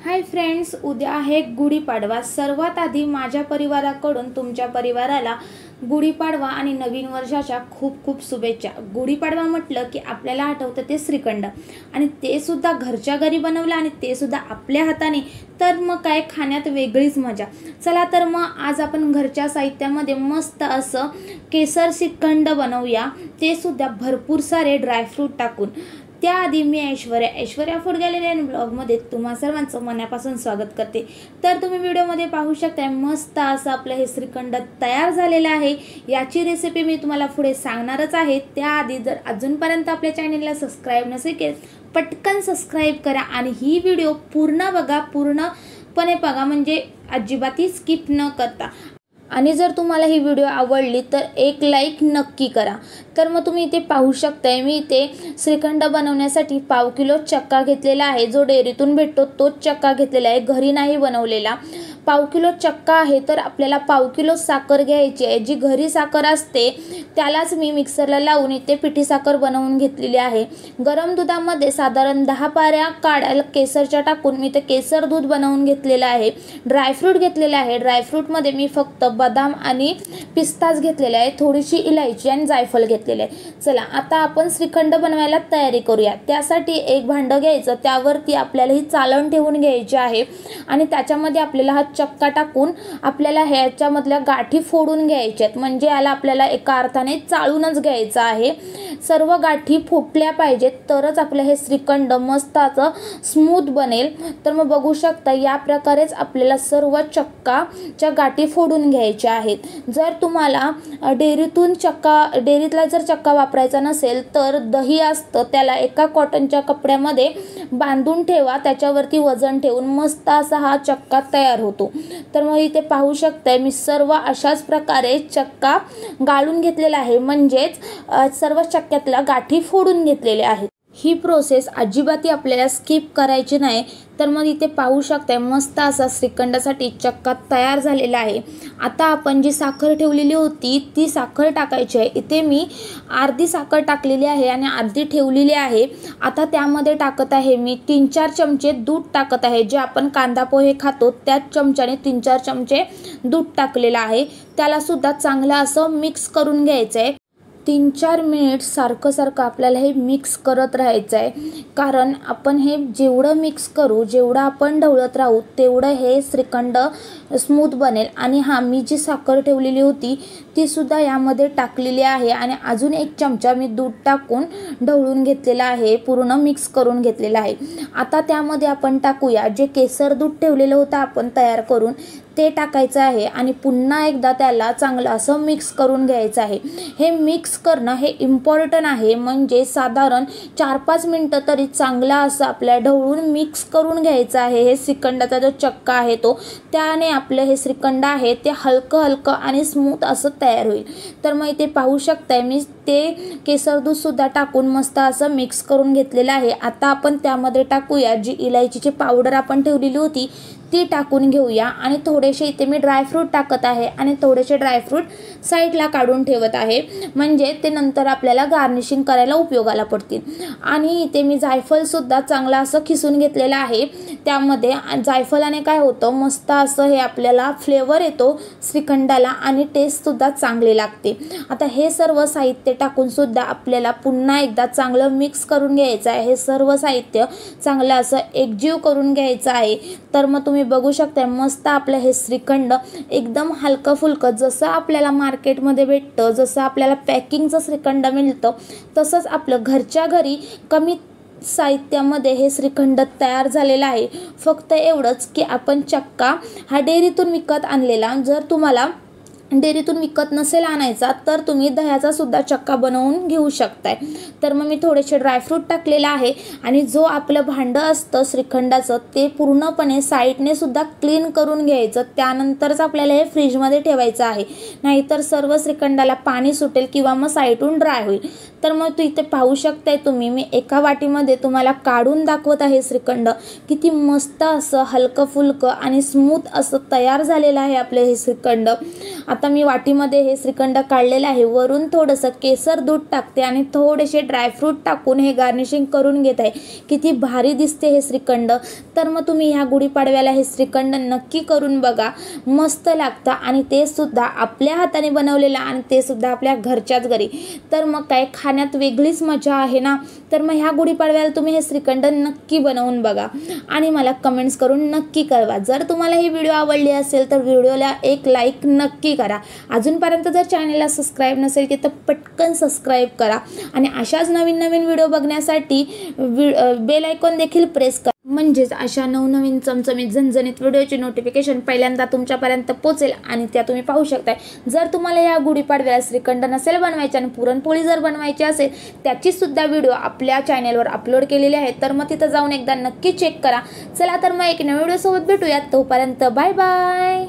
Hi friends, उद्या आहे गुढीपाडवा। सर्वात आधी माझ्या परिवाराकडून तुमच्या परिवाराला गुढीपाडवा आणि नवीन वर्षाच्या खूप खूप शुभेच्छा। गुढीपाडवा म्हटलं की आपल्याला आठवतं ते श्रीखंड, आणि ते सुद्धा घरच्या घरी बनवलं आणि ते सुद्धा आपल्या हाताने, तर मग काय खाण्यात वेगळीच मजा। चला तर मग आज आपण घरच्या साहित्यामध्ये मस्त असं केसर श्रीखंड बनवूया, ते सुद्धा भरपूर सारे ड्रायफ्रूट टाकून। त्याआधी मी ऐश्वर्या फूड गॅलरी आणि ब्लॉगमध्ये तुम्हा सर्वांचं मनापासून स्वागत करते। तर तुम्ही व्हिडिओमध्ये पाहू शकता मस्त असं आपलं हे श्रीखंड तयार झालेलं आहे। याची रेसिपी मी तुम्हाला पुढे सांगणारच आहे। त्याआधी जर अजूनपर्यंत आपल्या चॅनलला सबस्क्राईब नसेल केले, पटकन सबस्क्राईब करा आणि ही व्हिडिओ पूर्ण बघा, पूर्णपणे बघा, म्हणजे अजिबातही स्किप न करता। आणि जर तुम्हाला ही व्हिडिओ आवडली तर एक लाईक नक्की करा। तर मग तुम्ही इथे पाहू शकताय, मी इथे श्रीखंड बनवण्यासाठी पाव किलो चक्का घेतलेला आहे। जो डेअरीतून भेटतो तोच चक्का घेतलेला आहे, घरी नाही बनवलेला। पाव किलो चक्का आहे तर आपल्याला पाव किलो साखर घ्यायची आहे। जी घरी साखर असते त्यालाच मी मिक्सरला लावून इथे पिठी साखर बनवून घेतलेली आहे। गरम दुधामध्ये साधारण 10 पाऱ्या काढ्या केसरच्या टाकून मी ते केसर दूध बनवून घेतलेलं आहे। ड्रायफ्रूट घेतलेला आहे। ड्रायफ्रूटमध्ये मी फक्त बदाम आणि पिस्ताच घेतलेले आहे, थोडीशी इलायची आणि जायफळ घेतलेले आहे। चला आता आपण श्रीखंड बनवायला तयारी करूया। त्यासाठी एक भांडं घ्यायचं, त्यावरती आपल्याला ही चाळण ठेवून घ्यायची आहे आणि त्याच्यामध्ये आपल्याला हा चक्का टाकून आपल्याला ह्याच्यामधल्या गाठी फोडून घ्यायच्या आहेत। म्हणजे याला आपल्याला एका अर्थाने चाळूनच घ्यायचं आहे। सर्व गाठी फुटल्या पाहिजेत तरच आपलं हे श्रीखंड मस्त असं स्मूथ बनेल। तर मग बघू शकता या प्रकारेच आपल्याला सर्व चक्काच्या गाठी फोडून घ्यायच्या आहेत। जर तुम्हाला डेअरीतला जर चक्का वापरायचा नसेल तर दही असतं, त्याला एका कॉटनच्या कपड्यामध्ये बांधून ठेवा, त्याच्यावरती वजन ठेवून मस्त असा हा चक्का तयार होतो। तर मग इथे पाहू शकताय मी सर्व अशाच प्रकारे चक्का गाळून घेतलेला आहे, म्हणजेच सर्व चक्क्यातल्या गाठी फोडून घेतलेल्या आहेत। ही प्रोसेस अजिबातही आपल्याला स्किप करायची नाही। तर मग इथे पाहू शकताय मस्त असा श्रीखंडासाठी चक्का तयार झालेला आहे। आता आपण जी साखर ठेवलेली होती ती साखर टाकायची आहे। इथे मी अर्धी साखर टाकलेली आहे आणि अर्धी ठेवलेली आहे। आता त्यामध्ये टाकत आहे मी 3-4 चमचे दूध टाकत आहे। जे आपण कांदा पोहे खातो त्याच चमच्याने 3-4 चमचे दूध टाकलेलं आहे। त्याला सुद्धा चांगलं असं मिक्स करून घ्यायचं आहे। 3-4 मिनिट सारखं आपल्याला हे मिक्स करत राहायचं आहे, कारण आपण हे जेवढं मिक्स करू, जेवढं आपण ढवळत राहू, तेवढं हे श्रीखंड स्मूथ बनेल। आणि मी जी साखर ठेवलेली होती ती सुद्धा यामध्ये टाकलेली आहे आणि अजून 1 चमचा मी दूध टाकून ढवळून घेतलेला आहे, पूर्ण मिक्स करून घेतलेला आहे। आता त्यामध्ये आपण टाकूया जे केसर दूध ठेवलेलं होतं आपण तयार करून, ते टाकायचं आहे आणि पुन्हा एकदा त्याला चांगलं असं मिक्स करून घ्यायचं आहे। हे मिक्स करणं हे इम्पॉर्टंट आहे, म्हणजे साधारण 4-5 मिनिटं तरी चांगला असं आपल्याला ढवळून मिक्स करून घ्यायचं आहे। हे श्रीखंडाचा जो चक्का आहे तो, त्याने आपलं हे श्रीखंड आहे ते हलकं आणि स्मूथ असं तयार होईल। तर मग इथे पाहू शकताय मी ते केसर दूध सुद्धा टाकून मस्त असं मिक्स करून घेतलेलं आहे। आता आपण त्यामध्ये टाकूया जी इलायचीची पावडर आपण ठेवलेली होती ती टाकून घेऊया आणि थोडेसे इथे मी ड्रायफ्रूट टाकत आहे आणि थोडेसे ड्रायफ्रूट साईडला काढून ठेवत आहे, म्हणजे ते नंतर आपल्याला गार्निशिंग करायला उपयोगाला पडतील। आणि इथे मी जायफळ सुद्धा चांगला असं खिसून घेतलेलं आहे। त्यामध्ये जायफळाने काय होतं, मस्त असं हे आपल्याला फ्लेवर येतो श्रीखंडाला आणि टेस्ट सुद्धा चांगली लागते। आता हे सर्व साहित्य टाकून सुद्धा आपल्याला पुन्हा एकदा चांगलं मिक्स करून घ्यायचं आहे। हे सर्व साहित्य चांगलं असं एकजीव करून घ्यायचं आहे। तर मग तुम्ही बघू शकता मस्त आपलं हे श्रीखंड एकदम हलकं फुलकं, जसं आपल्याला मार्केटमध्ये भेटतं, जसं आपल्याला पॅकिंगचं श्रीखंड मिळतं, तसंच आपलं घरच्या घरी कमी साहित्यामध्ये हे श्रीखंड तयार झालेलं आहे। फक्त एवढंच की आपण चक्का हा डेअरीतून विकत आणलेला, जर तुम्हाला डेअरीतून विकत नसेल आणायचा तर तुम्ही दह्याचा सुद्धा चक्का बनवून घेऊ शकताय। तर मग मी थोडेसे ड्रायफ्रूट टाकलेलं आहे आणि जो आपलं भांडं असतं श्रीखंडाचं ते पूर्णपणे साईडने सुद्धा क्लीन करून घ्यायचं, त्यानंतरच आपल्याला हे फ्रीजमध्ये ठेवायचं आहे, नाहीतर सर्व श्रीखंडाला पाणी सुटेल किंवा मग साईडून ड्राय होईल। तर मग इथे पाहू शकताय तुम्ही, मी एका वाटीमध्ये तुम्हाला काढून दाखवत आहे श्रीखंड किती मस्त असं हलकं फुलकं आणि स्मूथ असं तयार झालेलं आहे आपलं हे श्रीखंड। आता मी वाटीमध्ये हे श्रीखंड काढलेलं आहे. वरून थोडंसं केसर दूध टाकते आणि थोडेसे ड्रायफ्रूट टाकून हे गार्निशिंग करून घेत आहे. किती भारी दिसते हे श्रीखंड. तर मग तुम्ही ह्या गुढीपाडव्याला हे श्रीखंड नक्की करून बघा, मस्त लागतं आणि ते सुद्धा आपल्या हाताने बनवलेलं आणि ते सुद्धा आपल्या घरच्याच घरी. तर मग काय खाण्यात वेगळीच मजा आहे ना. तर मग ह्या गुढीपाडव्याला तुम्ही हे श्रीखंड नक्की बनवून बघा आणि मला कमेंट्स करून नक्की कळवा. जर तुम्हाला ही व्हिडिओ आवडली असेल तर व्हिडिओला एक लाईक नक्की करा. अजूनपर्यंत जर चॅनलला सबस्क्राईब नसेल की तर पटकन सबस्क्राईब करा आणि अशाच नवीन नवीन व्हिडिओ बघण्यासाठी बेल आयकॉन देखील प्रेस करा. म्हणजेच अशा नवनवीन चमचमीत झणझणीत व्हिडिओची नोटिफिकेशन पहिल्यांदा तुमच्यापर्यंत पोहोचेल आणि त्या तुम्ही पाहू शकताय. जर तुम्हाला या गुढीपाडव्याला श्रीखंड नसेल बनवायचे आणि पुरणपोळी जर बनवायची असेल त्याची सुद्धा व्हिडिओ आपल्या चॅनलवर अपलोड केलेली आहे. तर मग तिथं जाऊन एकदा नक्की चेक करा. चला तर मग एक नवीन व्हिडिओ सोबत भेटूयात. तोपर्यंत बाय बाय.